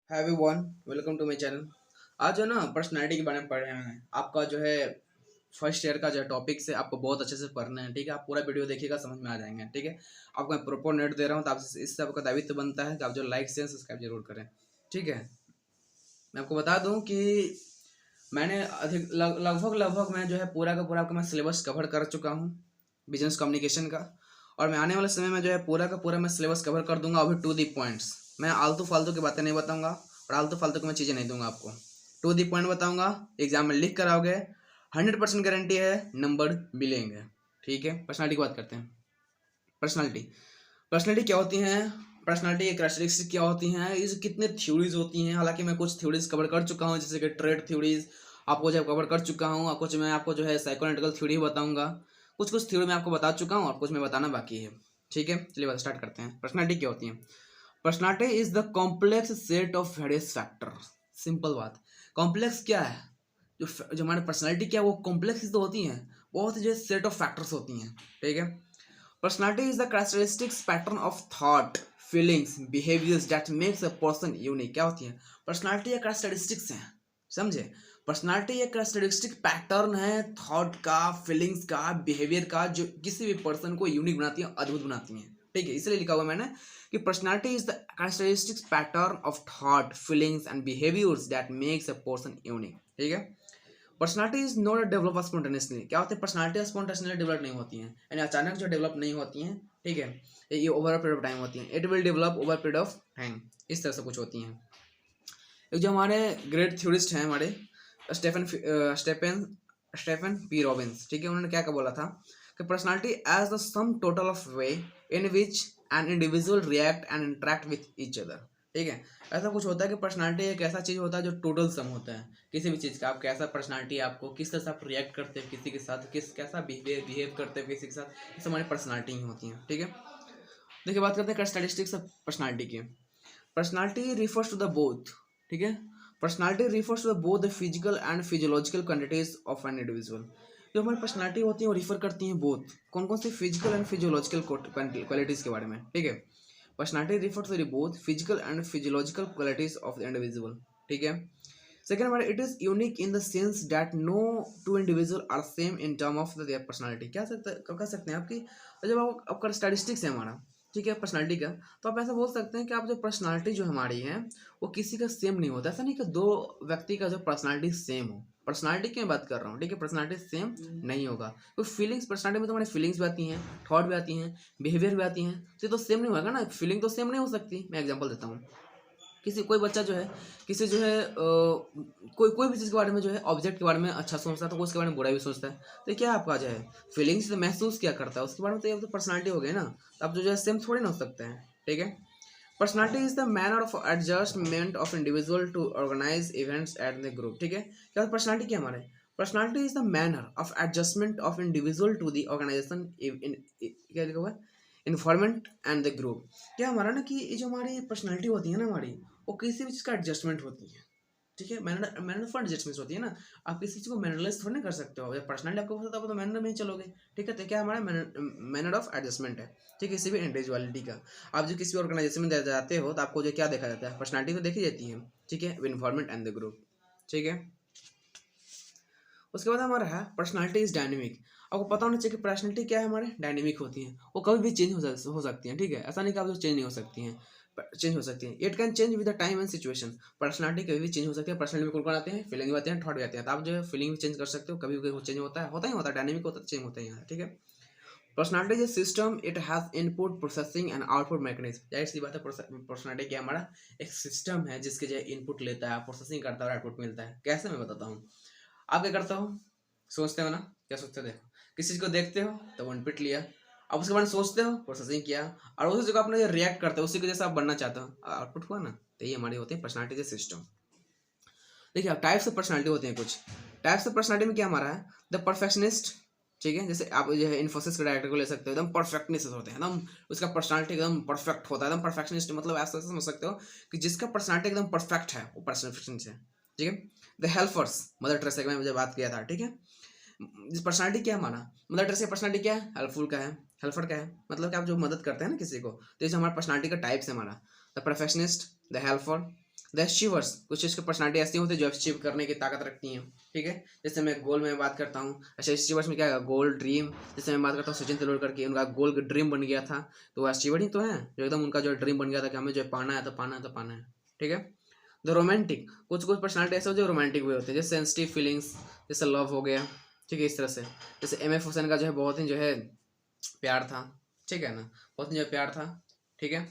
Hi everyone, welcome to my channel. आज जो है ना पर्सनैलिटी के बारे में पढ़ रहे हैं। आपका जो है फर्स्ट ईयर का जो टॉपिक से आपको बहुत अच्छे से पढ़ना है, ठीक है। आप पूरा वीडियो देखिएगा, समझ में आ जाएंगे, ठीक है। आपको मैं प्रॉपर नेट दे रहा हूँ, तो आप इससे आपका दायित्व बनता है कि आप जो लाइक शेयर सब्सक्राइब जरूर करें, ठीक है। मैं आपको बता दूं कि मैंने अधिक लगभग मैं जो है पूरा का पूरा आपका मैं सिलेबस कवर कर चुका हूँ बिजनेस कम्युनिकेशन का। और मैं आने वाले समय में जो है पूरा का पूरा मैं सिलेबस कवर कर दूंगा, अभी टू दी पॉइंट्स। मैं आलतू फालतू की बातें नहीं बताऊंगा और आलतू फालतू की मैं चीज़ें नहीं दूंगा आपको। टू दी पॉइंट बताऊंगा, एग्जाम में लिख कर आओगे, 100% गारंटी है नंबर मिलेंगे, ठीक है। पर्सनालिटी की बात करते हैं। पर्सनालिटी पर्सनालिटी क्या होती है, पर्सनालिटी के कैरेक्टरिस्टिक क्या होती हैं, इस कितने थ्योरीज होती हैं। हालांकि मैं कुछ थ्योरीज कवर कर चुका हूँ, जैसे कि ट्रेड थ्योरीज आपको जो कवर कर चुका हूँ, और कुछ मैं आपको जो है साइकोएनालिटिकल थ्योरी बताऊंगा। कुछ कुछ थ्योरी मैं आपको बता चुका हूँ और कुछ मैं बताना बाकी है, ठीक है। चलिए बात स्टार्ट करते हैं। पर्सनालिटी क्या होती है? Personality is the complex set of various factor. Simple बात, कॉम्प्लेक्स क्या है? जो हमारी पर्सनालिटी क्या है, वो कॉम्प्लेक्स तो होती हैं, बहुत जो सेट ऑफ फैक्टर्स होती हैं, ठीक है। Personality is the characteristics pattern of thought, feelings, behaviors that makes a person unique। क्या होती है? पर्सनालिटी या कैरेक्टरिस्टिक्स हैं, समझे। पर्सनालिटी एक कैरेक्टरिस्टिक पैटर्न है थॉट का, फीलिंग्स का, बिहेवियर का, जो किसी भी पर्सन को यूनिक बनाती है, अद्भुत बनाती है, ठीक है। इसलिए लिखा हुआ मैंने कि personality is the characteristics pattern of thought, feelings and behaviours that makes a person unique, ठीक है। Personality is not develop spontaneously. क्या होता है? पर्सनालिटी स्पॉन्टेनियसली डेवलप नहीं होती हैं, यानी अचानक जो डेवलप नहीं होती हैं, ठीक है। ये ओवर पीरियड ऑफ टाइम होती हैं। It will develop over period of time, इस तरह से कुछ होती हैं। एक जो हमारे ग्रेट थ्योरिस्ट हैं हमारे Stephen Stephen Stephen P Robbins, ठीक है। उन्होंने क्या क्या बोला था कि personality as the sum total of way in which an individual react and interact with each other, ठीक है। ऐसा कुछ होता है कि पर्सनालिटी एक ऐसा चीज़ होता है जो टोटल सम होता है किसी भी चीज़ का। आप कैसा पर्सनालिटी है, आपको किस तरह से आप रिएक्ट करते हैं किसी के साथ, किस कैसा बिहेव करते हैं किसी के साथ, ये सब हमारी पर्सनालिटी ही होती है, ठीक है। देखिए बात करते हैं कैरेक्टरिस्टिक्स ऑफ पर्सनालिटी की। Personality refers to the both, ठीक है। Personality refers to the both the physical and physiological qualities of an individual. जो हमारी पर्सनालिटी होती है वो रिफर करती हैं बोथ, कौन कौन सी फिजिकल एंड फिजियोलॉजिकल क्वालिटीज के बारे में, ठीक है। Personality refer to the both physical and physiological qualities of the individual, ठीक है। सेकेंड हमारा, it is unique in the sense that no two individual are same in term of their personality. क्या कह सकते हैं आपकी, जब आपका स्टैटिस्टिक्स है हमारा, ठीक है, पर्सनालिटी का, तो आप ऐसा बोल सकते हैं कि आप जो पर्सनालिटी जो हमारी है वो किसी का सेम नहीं होता। ऐसा नहीं कि दो व्यक्ति का जो पर्सनालिटी सेम हो, पर्सनालिटी की मैं बात कर रहा हूँ, ठीक है। पर्सनालिटी सेम नहीं होगा, तो फीलिंग्स, पर्सनालिटी में तो हमारी फीलिंग्स भी आती हैं, थॉट भी आती हैं, बिहेवियर भी आती हैं, तो ये तो सेम नहीं होगा ना। फीलिंग तो सेम नहीं हो सकती। मैं एग्जाम्पल देता हूँ, किसी कोई बच्चा जो है, किसी जो है कोई कोई भी चीज़ के बारे में जो है, ऑब्जेक्ट के बारे में अच्छा सोचता है, तो उसके बारे में बुरा भी सोचता है। तो ये क्या आपका जो है फीलिंग्स महसूस क्या करता है उसके बारे में, तो ये तो पर्सनालिटी हो गई ना। तो आप जो है सेम थोड़ी ना हो सकते हैं, ठीक है। Personality is the manner of adjustment of individual to organize events at the group, ठीक है। क्या पर्सनालिटी क्या हमारे? Personality is the manner of adjustment of individual to the organization, क्या लिखा हुआ है, इन्वायरमेंट एंड द ग्रुप। क्या हमारा ना कि ये जो हमारी पर्सनालिटी होती है ना हमारी, वो किसी भी चीज़ का एडजस्टमेंट होती है, ठीक है। मैनर फॉर एडजस्टमेंट होती है ना। आप किसी चीज़ को मैनरलेस थोड़ी ना कर सकते हो। जब पर्सनली आपको पता है तो मैनर में ही चलोगे, ठीक है। तो क्या हमारा मैनर ऑफ एडजस्टमेंट है, ठीक है, किसी भी इंडिविजुअलिटी का। आप जो किसी ऑर्गेनाइजेशन में जाते हो तो आपको जो क्या देखा जाता है, पर्सनैलिटी तो देखी जाती है, ठीक है, इन्वायरमेंट एंड द ग्रुप, ठीक है। उसके बाद हमारा है पर्सनालिटी इज डायनेमिक। आपको पता होना चाहिए कि पर्सनालिटी क्या है हमारे, डायनेमिक होती है, वो कभी भी चेंज हो सकती हैं, ठीक है। ऐसा नहीं कि आप जो चेंज नहीं हो सकती हैं, चेंज हो सकती है। It can change with the time and situation. Personality कभी भी चेंज हो सकती है। पर्सनालिटी में कौन आते हैं, फीलिंग भी आते हैं, थॉट भी आते हैं। तो आप जो है फीलिंग भी चेंज कर सकते हो, कभी भी चेंज होता ही होता है, डायनेमिक होता है, चेंज होता ही है, ठीक है। Personality is system, it has input processing and output mechanism. जाहिर सी बात है, पर्सनालिटी क्या हमारा एक सिस्टम है जिसके जो इनपुट लेता है, प्रोसेसिंग करता है और आउटपुट मिलता है। कैसे, मैं बताता हूँ। आप क्या करता हो, सोचते हो ना, क्या सोचते हो, देखो किसी चीज़ को देखते हो तो वो इनपुट लिया, अब उसके बारे में सोचते हो, प्रोसेसिंग किया, और उसी चीज़ को आपने रिएक्ट करते हो, उसी के जैसे आप बनना चाहते हो, आउटपुट हुआ ना। तो ये हमारी होती है पर्सनालिटी के सिस्टम। देखिए टाइप्स ऑफ पर्सनालिटी होते हैं कुछ। टाइप्स ऑफ पर्सनालिटी में क्या हमारा है, द परफेक्शनिस्ट, ठीक है। जैसे आप जो है इन्फोसिस के डायरेक्टर को ले सकते हो, एकदम परफेक्टनेस होते हैं, एकदम उसका पर्सनालिटी एकदम परफेक्ट होता है, एकदम परफेक्शनिस्ट। मतलब ऐसा समझ सकते हो कि जिसका पर्सनालिटी एकदम परफेक्ट है वो परफेक्शनिस्ट है, ठीक है। द हेल्पर्स, मदर टेरेसा की मैंने बात किया था, ठीक है। पर्सनालिटी क्या है हमारा, मदर टेरेसा की पर्सनालिटी क्या है, हेल्पफुल का है, हेल्पर का है, मतलब कि आप जो मदद करते हैं ना किसी को, तो ये जो हमारा पर्सनालिटी का टाइप्स है हमारा, the perfectionist, the helper, the achievers, कुछ इसकी पर्सनालिटी ऐसी होती है जो अचीव करने की ताकत रखती हैं, ठीक है। जैसे मैं गोल में बात करता हूँ, अच्छा अचीवर्स में क्या है, गोल ड्रीम। जैसे मैं बात करता हूँ सचिन तेंदुलकर की, उनका गोल ड्रीम बन गया था, तो वो अचीवर ही तो है, जो एकदम उनका जो ड्रीम बन गया था कि हमें जो पाना है तो पाना है तो पाना है, ठीक है। द रोमांटिक, कुछ कुछ पर्सनालिटी ऐसे होती है जो रोमांटिक भी होते हैं, जैसे सेंसिटिव फीलिंग्स, जैसे लव हो गया, ठीक है, इस तरह से। जैसे एम एफ हुसैन का जो है बहुत ही जो है प्यार था, ठीक है ना, बहुत ही जो प्यार था, ठीक है।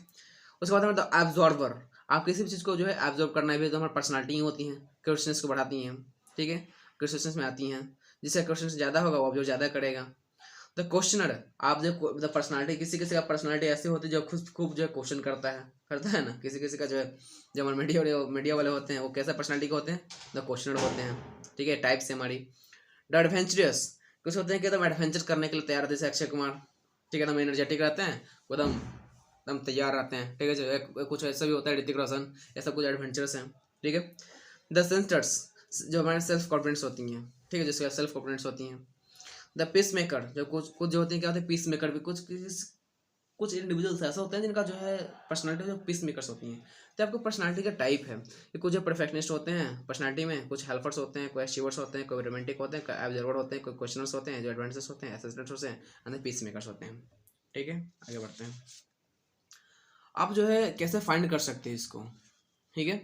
उसके बाद में तो एब्जॉर्बर, आप किसी भी चीज़ को जो है एब्जॉर्ब करना भी तो हमारी पर्सनालिटी ही होती हैं, क्वेश्चंस को बढ़ाती हैं, ठीक है, क्वेश्चंस में आती हैं, जिसका क्वेश्चन ज़्यादा होगा वो ऑब्जर्व ज़्यादा करेगा। द क्वेश्चनर, आप जो द पर्सनालिटी, किसी किसी का पर्सनालिटी ऐसी होती है जो खुद खूब जो है क्वेश्चन करता है ना, किसी किसी का जो है, जो हमारे मीडिया वाले होते हैं वो कैसा पर्सनालिटी के होते हैं, द क्वेश्चनर होते हैं, ठीक है, टाइप से हमारी। द एडवेंचरस, कुछ होते हैं कि एकदम एडवेंचर करने के लिए तैयार, जैसे अक्षय कुमार, ठीक है, एकदम एनर्जेटिक रहते हैं, एकदम एकदम तैयार रहते हैं, ठीक है। जो कुछ ऐसा भी होता है ऋतिक रोशन, ऐसा कुछ एडवेंचरस है, ठीक है। द सेंस्टर्स, जो हमारे सेल्फ कॉन्फिडेंस होती हैं, ठीक है, जिसके सेल्फ कॉन्फिडेंस होती हैं। द पीस मेकर, जो कुछ कुछ जो होते हैं क्या होते हैं पीस मेकर भी, कुछ इंडिविजुअल्स ऐसा होते हैं जिनका जो है पर्सनालिटी जो पीस मेकर्स होती हैं। तो आपको पर्सनालिटी का टाइप है कि कुछ जो परफेक्शनिस्ट होते हैं पर्सनालिटी में, कुछ हेल्पर्स होते हैं, कोई अचीवर्स होते हैं, कोई रोमांटिक होते हैं, कोई ऑब्जर्वर होते हैं, कोई क्वेश्चनर्स होते हैं, जो एडवेंचर्स होते हैं, असिस्टेंट्स होते हैं, एंड पीस मेकर्स होते हैं, ठीक है। आगे बढ़ते हैं। आप जो है कैसे फाइंड कर सकते हैं इसको, ठीक है।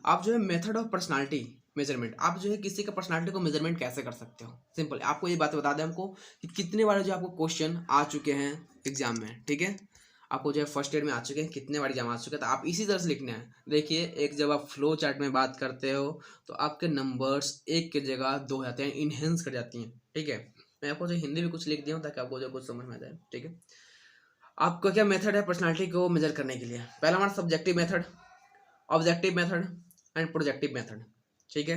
आप जो है मेथड ऑफ पर्सनालिटी मेजरमेंट, आप जो है किसी का पर्सनालिटी को मेजरमेंट कैसे कर सकते हो, सिंपल आपको ये बात बता दें हमको कि कितने बार जो आपको क्वेश्चन आ चुके हैं एग्जाम में, ठीक है, आपको जो है फर्स्ट ईयर में आ चुके हैं, कितने बार एग्जाम आ चुके हैं, तो आप इसी तरह से लिखना है। देखिए एक जब आप फ्लो चार्ट में बात करते हो तो आपके नंबर्स एक की जगह दो हो जाते हैं, इनहेंस कर जाती हैं, ठीक है। मैं आपको जो हिंदी में कुछ लिख दिया हूँ ताकि आपको जो कुछ समझ में आ जाए, ठीक है। आपका क्या मेथड है पर्सनालिटी को मेजर करने के लिए, पहला हमारा subjective method, objective method and projective method, ठीक है।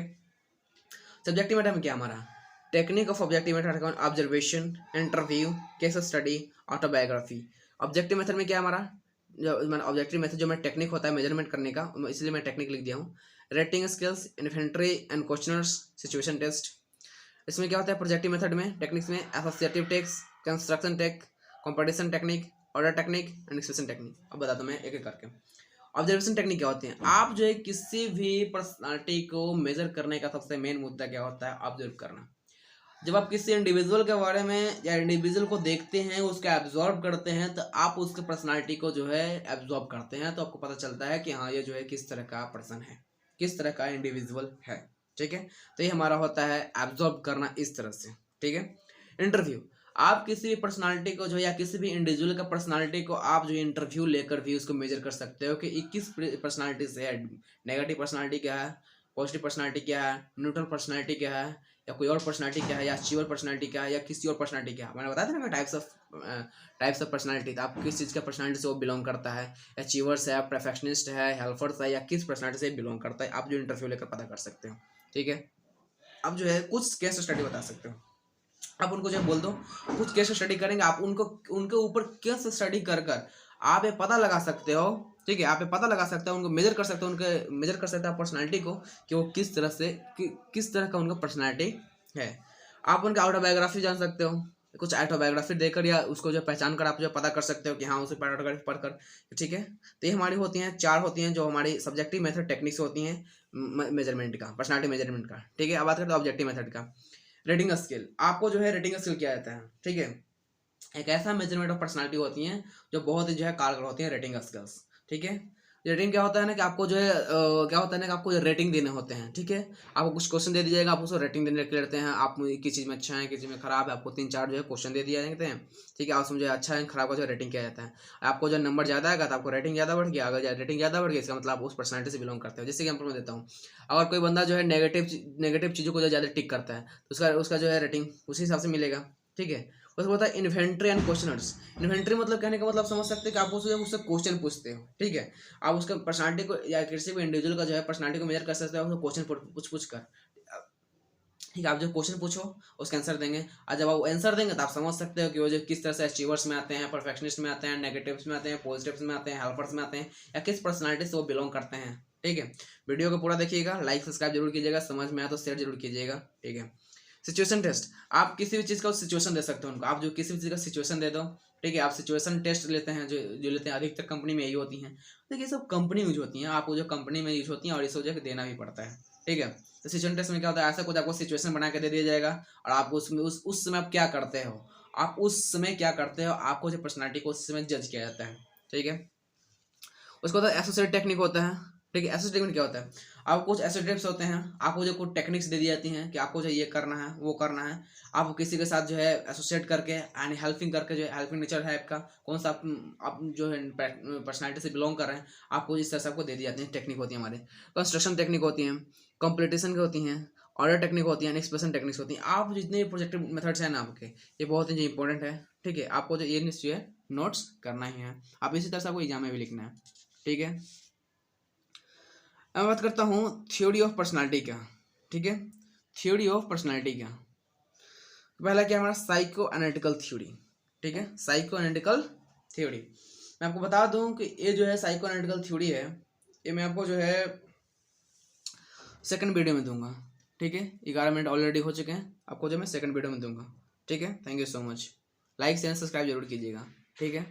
सब्जेक्टिव मेथड में क्या हमारा technique of objective method, observation, interview, case study, autobiography. Objective method में क्या हमारा, जो मैंने ऑब्जेक्टिव मेथड जो मैं टेक्निक होता है मेजरमेंट करने का, इसलिए मैं टेक्निक लिख दिया हूँ। Rating skills, infantry and questioners, situation test. इसमें क्या होता है प्रोजेक्टिव मेथड में, टेक्निक्स में associative techs, construction tech, competition technique, order technique and expression technique. अब बताता हूँ मैं एक एक करके। ऑब्जर्वेशन टेक्निक क्या होती है, आप जो है किसी भी पर्सनालिटी को मेजर करने का सबसे मेन मुद्दा क्या होता है, ऑब्जर्व करना। जब आप किसी इंडिविजुअल के बारे में या इंडिविजुअल को देखते हैं, उसको एब्जॉर्ब करते हैं, तो आप उसके पर्सनालिटी को जो है एब्जॉर्ब करते हैं, तो आपको पता चलता है कि हाँ ये जो है किस तरह का पर्सन है, किस तरह का इंडिविजुअल है, ठीक है। तो ये हमारा होता है एब्जॉर्ब करना इस तरह से, ठीक है। इंटरव्यू, आप किसी भी पर्सनालिटी को जो या किसी भी इंडिविजुअल का पर्सनालिटी को आप जो इंटरव्यू लेकर भी उसको मेजर कर सकते हो कि किस पर्सनालिटी से है, नेगेटिव पर्सनालिटी क्या है, पॉजिटिव पर्सनालिटी क्या है, न्यूट्रल पर्सनालिटी क्या है, या कोई और पर्सनालिटी क्या है, या अचीवर पर्सनालिटी क्या है, या किसी और पर्सनालिटी क्या है। मैंने बताया था ना टाइप्स ऑफ पर्सनालिटी, तो आप किस चीज़ का पर्सनालिटी से वो बिलोंग करता है, अचीवर्स है, परफेक्शनिस्ट है, हेल्पर्स है, या किस पर्सनालिटी से बिलोंग करता है, आप जो इंटरव्यू लेकर पता कर सकते हो, ठीक है। अब जो है कुछ केस स्टडी बता सकते हो, आप उनको जो बोल दो कुछ केस स्टडी करेंगे, आप उनको उनके ऊपर केस स्टडी कर कर आप ये पता लगा सकते हो, ठीक है, आप ये पता लगा सकते हो, उनको मेजर कर सकते हो, उनके मेजर कर सकते हो पर्सनालिटी को कि वो किस तरह से किस तरह का उनका पर्सनालिटी है। आप उनका ऑटोबायोग्राफी जान सकते हो, कुछ ऑटोबायोग्राफी देकर या उसको जो पहचान कर आप जो पता कर सकते हो कि हाँ उसे ऑटोबायोग्राफी पढ़कर, ठीक है। तो ये हमारी होती हैं चार होती हैं जो हमारी सब्जेक्टिव मेथड टेक्निक्स होती हैं मेजरमेंट का, पर्सनालिटी मेजरमेंट का, ठीक है। अब बात करते हैं ऑब्जेक्टिव मेथड का। रेटिंग स्केल, आपको जो है रेटिंग स्केल क्या आता है, ठीक है, एक ऐसा मेजरमेंट ऑफ पर्सनालिटी होती है जो बहुत ही जो है कारगर होती है रेटिंग स्केल्स, ठीक है। रेटिंग क्या होता है ना कि आपको जो है क्या होता है ना कि आपको रेटिंग देने होते हैं, ठीक है। आपको कुछ क्वेश्चन दे दीजिएगा, आप उसको रेटिंग देने के लेते हैं, आप किस चीज़ में अच्छा है किस चीज़ में खराब है, आपको 3-4 जो है क्वेश्चन दे दिए जाते हैं, ठीक है। आप उसमें जो है अच्छा है खराब का जो रेटिंग किया जाता है। आपको जो नंबर ज़्यादा आएगा तो आपको रेटिंग ज़्यादा बढ़ गया, अगर रेटिंग ज़्यादा बढ़ गया इसका मतलब आप उस पर्सनालिटी से बिलोंग करते हो। जैसे कि एग्जाम्पल मैं देता हूँ, अगर कोई बंदा जो है नेगेटिव चीज़ों को जो ज़्यादा टिक करता है तो उसका जो है रेटिंग उसी हिसाब से मिलेगा, ठीक है। उसको होता है इन्वेंट्री एंड क्वेश्चनर्स। इन्वेंट्री मतलब कहने का मतलब समझ सकते हैं कि आप उससे क्वेश्चन पूछते हो, ठीक है। आप उसका पर्सनालिटी को या किसी भी इंडिविजुअल का जो है पर्सनालिटी को मेजर कर सकते हो क्वेश्चन पूछ कर, ठीक है। आप जो क्वेश्चन पूछो उसका आंसर देंगे, और जब आप आंसर देंगे तो आप समझ सकते हो कि वो जो किस तरह से अचीवर्स में आते हैं, परफेक्शनिस्ट में आते हैं, नेगेटिव्स में आते हैं, पॉजिटिव्स में आते हैं, हेल्पर्स में आते हैं, या किस पर्सनालिटी से वो बिलोंग करते हैं, ठीक है। वीडियो को पूरा देखिएगा, लाइक सब्सक्राइब जरूर कीजिएगा, समझ में आया तो शेयर जरूर कीजिएगा, ठीक है। सिचुएशन टेस्ट, आप किसी भी चीज़ का सिचुएशन दे सकते हो उनको, आप जो किसी भी चीज़ का सिचुएशन दे दो, ठीक है। आप सिचुएशन टेस्ट लेते हैं, जो लेते हैं, अधिकतर कंपनी में यही होती हैं। देखिए सब कंपनी यूज होती हैं, आपको जो कंपनी में यूज होती हैं और इस वजह से देना भी पड़ता है, ठीक है। तो सिचुएशन टेस्ट में क्या होता है, ऐसा कुछ आपको सिचुएशन बना के दे दिया जाएगा और आपको उसमें उस समय आप क्या करते हो, आप उस समय क्या करते हो, आपको जो पर्सनैलिटी को उस समय जज किया जाता है, ठीक है। उसके बाद एसोसिएट टेक्निक होता है, ठीक है। एसोसिएट टेक्निक क्या होता है, आपको कुछ एसोसिएट्स होते हैं, आपको जो कुछ टेक्निक्स दे दी जाती हैं कि आपको जो ये करना है वो करना है, आपको किसी के साथ जो है एसोसिएट करके एंड हेल्पिंग करके, जो हेल्पिंग नेचर है आपका, कौन सा आप जो है पर्सनैलिटी से बिलोंग कर रहे हैं, आपको इस तरह से आपको दे दी जाती है टेक्निक होती है हमारे। कंस्ट्रक्शन टेक्निक होती हैं, कंप्लीटेशन की होती हैं, ऑर्डर टेक्निक होती है, एक्सप्रेशन टेक्निक्स होती हैं। आप जितने प्रोजेक्टिव मेथड्स हैं ना आपके, ये बहुत ही इंपॉर्टेंट है, ठीक है। आपको जो ये जो है नोट्स करना ही है, आप इसी तरह से आपको एग्जाम में भी लिखना है, ठीक है। अब बात करता हूँ थ्योरी ऑफ पर्सनालिटी का, ठीक है। थ्योरी ऑफ पर्सनालिटी का पहला क्या है हमारा, साइको एनालिटिकल थ्योरी, ठीक है। साइको एनालिटिकल थ्योरी, मैं आपको बता दूं कि ये जो है साइको एनालिटिकल थ्योरी है, ये मैं आपको जो है सेकंड वीडियो में दूंगा, ठीक है। 11 मिनट ऑलरेडी हो चुके हैं, आपको जो मैं सेकंड वीडियो में दूंगा, ठीक है। Thank you so much, like share subscribe जरूर कीजिएगा, ठीक है।